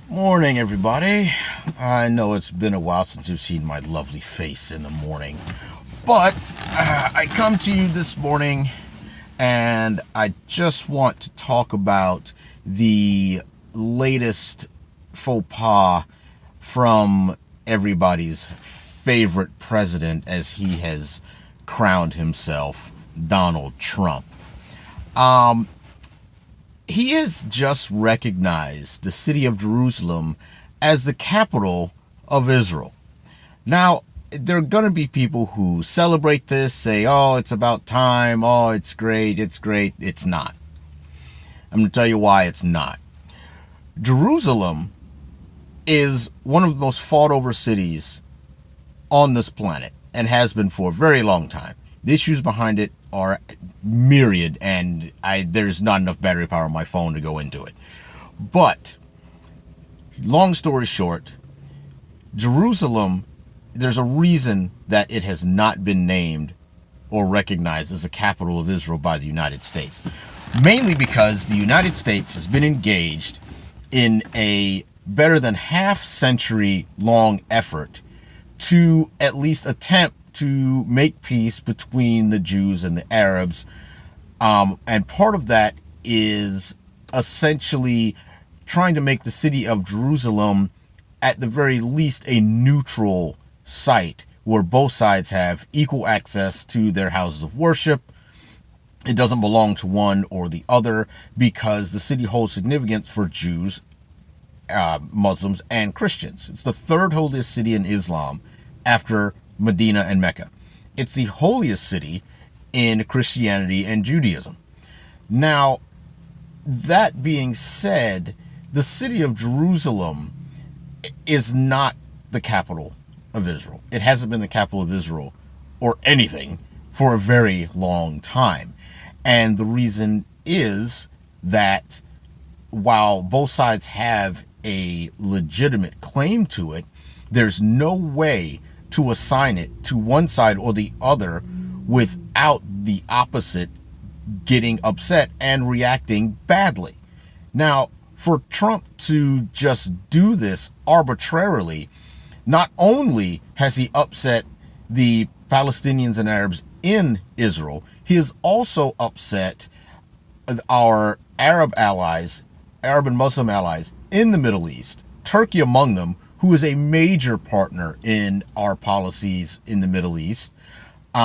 Morning, everybody. I know it's been a while since you've seen my lovely face in the morning, but I come to you this morning and I just want to talk about the latest faux pas from everybody's favorite president as he has crowned himself, Donald Trump. He has just recognized the city of Jerusalem as the capital of Israel. Now, there are going to be people who celebrate this, say, oh, it's about time, oh, it's great, it's great. It's not. I'm going to tell you why it's not. Jerusalem is one of the most fought over cities on this planet and has been for a very long time. The issues behind it are myriad, and there's not enough battery power on my phone to go into it. But, long story short, Jerusalem, there's a reason that it has not been named or recognized as the capital of Israel by the United States. Mainly because the United States has been engaged in a better than half-century long effort to at least attempt to make peace between the Jews and the Arabs. And part of that is essentially trying to make the city of Jerusalem, at the very least, a neutral site where both sides have equal access to their houses of worship. It doesn't belong to one or the other because the city holds significance for Jews, Muslims, and Christians. It's the third holiest city in Islam after Medina and Mecca. It's the holiest city in Christianity and Judaism. Now, that being said, the city of Jerusalem is not the capital of Israel. It hasn't been the capital of Israel or anything for a very long time. And the reason is that while both sides have a legitimate claim to it, there's no way to assign it to one side or the other without the opposite getting upset and reacting badly. Now, for Trump to just do this arbitrarily, not only has he upset the Palestinians and Arabs in Israel, he has also upset our Arab allies, Arab and Muslim allies in the Middle East, Turkey among them, who is a major partner in our policies in the Middle East.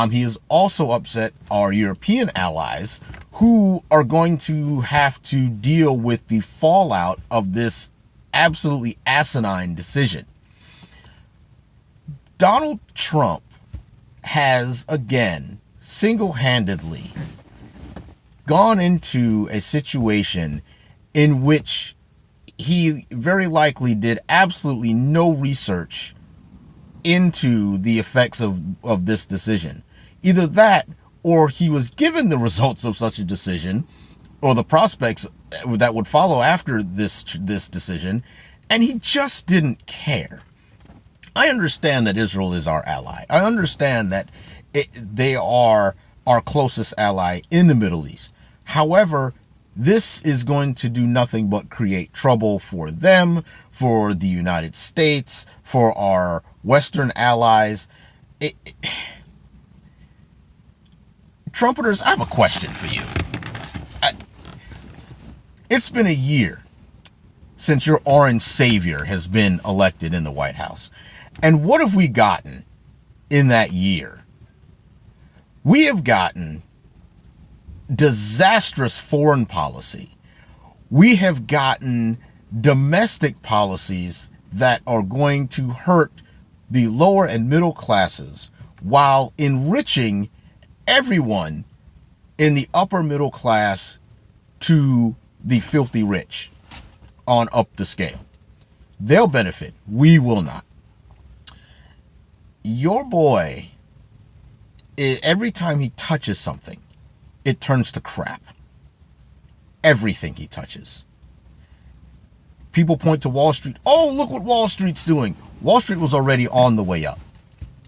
He has also upset our European allies, who are going to have to deal with the fallout of this absolutely asinine decision. Donald Trump has, again, single-handedly gone into a situation in which he very likely did absolutely no research into the effects of this decision. Either that, or he was given the results of such a decision, or the prospects that would follow after this decision, and he just didn't care. I understand that Israel is our ally. I understand that they are our closest ally in the Middle East. However, this is going to do nothing but create trouble for them, for the United States, for our Western allies. Trumpeters, I have a question for you. It's been a year since your orange savior has been elected in the White House. And what have we gotten in that year? We have gotten disastrous foreign policy. We have gotten domestic policies that are going to hurt the lower and middle classes while enriching everyone in the upper middle class to the filthy rich on up the scale. They'll benefit. We will not. Your boy, every time he touches something, it turns to crap. Everything he touches. People point to Wall Street. Oh, look what Wall Street's doing. Wall Street was already on the way up.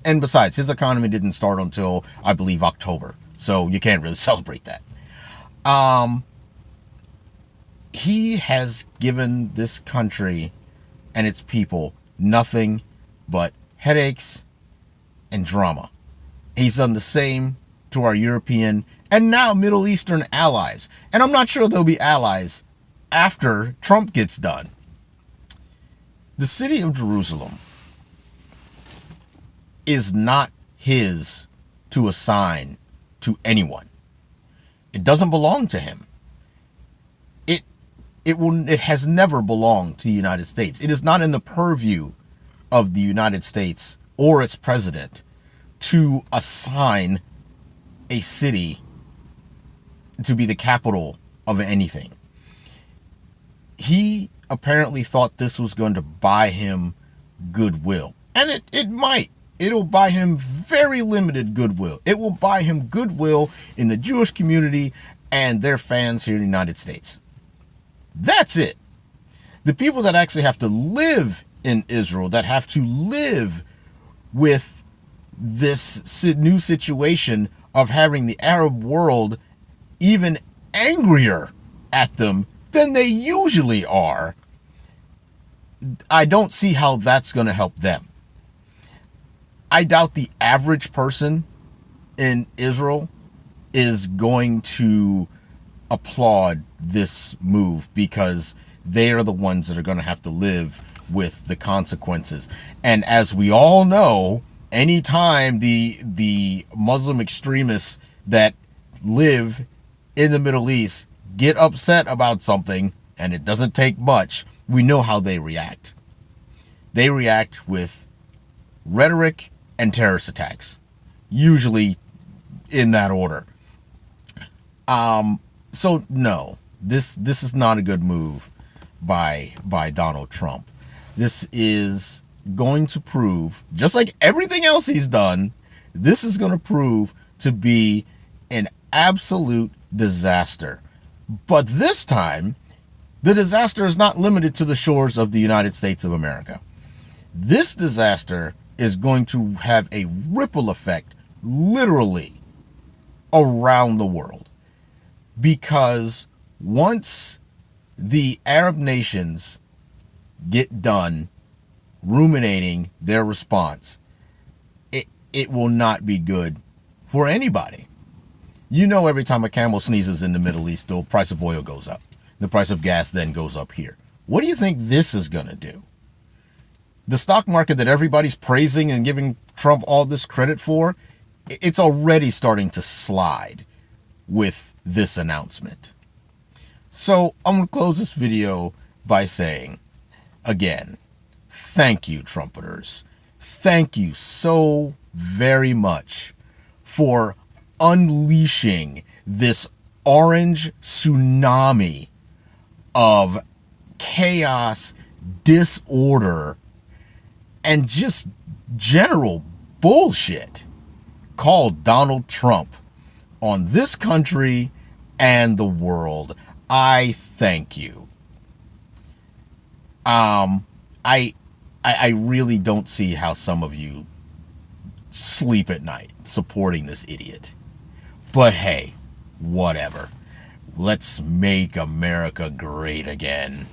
And besides, his economy didn't start until, I believe, October. So you can't really celebrate that. He has given this country and its people nothing but headaches and drama. He's done the same to our European and now Middle Eastern allies. And I'm not sure they'll be allies after Trump gets done. The city of Jerusalem is not his to assign to anyone. It doesn't belong to him. It has never belonged to the United States. It is not in the purview of the United States or its president to assign a city to be the capital of anything. He apparently thought this was going to buy him goodwill. And it might. It'll buy him very limited goodwill. It will buy him goodwill in the Jewish community and their fans here in the United States. That's it. The people that actually have to live in Israel, that have to live with this new situation of having the Arab world even angrier at them than they usually are, I don't see how that's going to help them. I doubt the average person in Israel is going to applaud this move, because they are the ones that are going to have to live with the consequences. And as we all know, anytime the Muslim extremists that live in the Middle East get upset about something, and it doesn't take much, we know how they react. They react with rhetoric and terrorist attacks, usually in that order. So no, this is not a good move by Donald Trump. This is going to prove, just like everything else he's done, this is going to prove to be an absolute disaster. But this time, the disaster is not limited to the shores of the United States of America. This disaster is going to have a ripple effect literally around the world. Because once the Arab nations get done ruminating their response, it will not be good for anybody. You know, every time a camel sneezes in the Middle East, the price of oil goes up. The price of gas then goes up here. What do you think this is going to do? The stock market that everybody's praising and giving Trump all this credit for, it's already starting to slide with this announcement. So I'm going to close this video by saying, again, thank you, Trumpeters. Thank you so very much for unleashing this orange tsunami of chaos, disorder, and just general bullshit called Donald Trump on this country and the world. I thank you. I really don't see how some of you sleep at night supporting this idiot. But hey, whatever. Let's make America great again.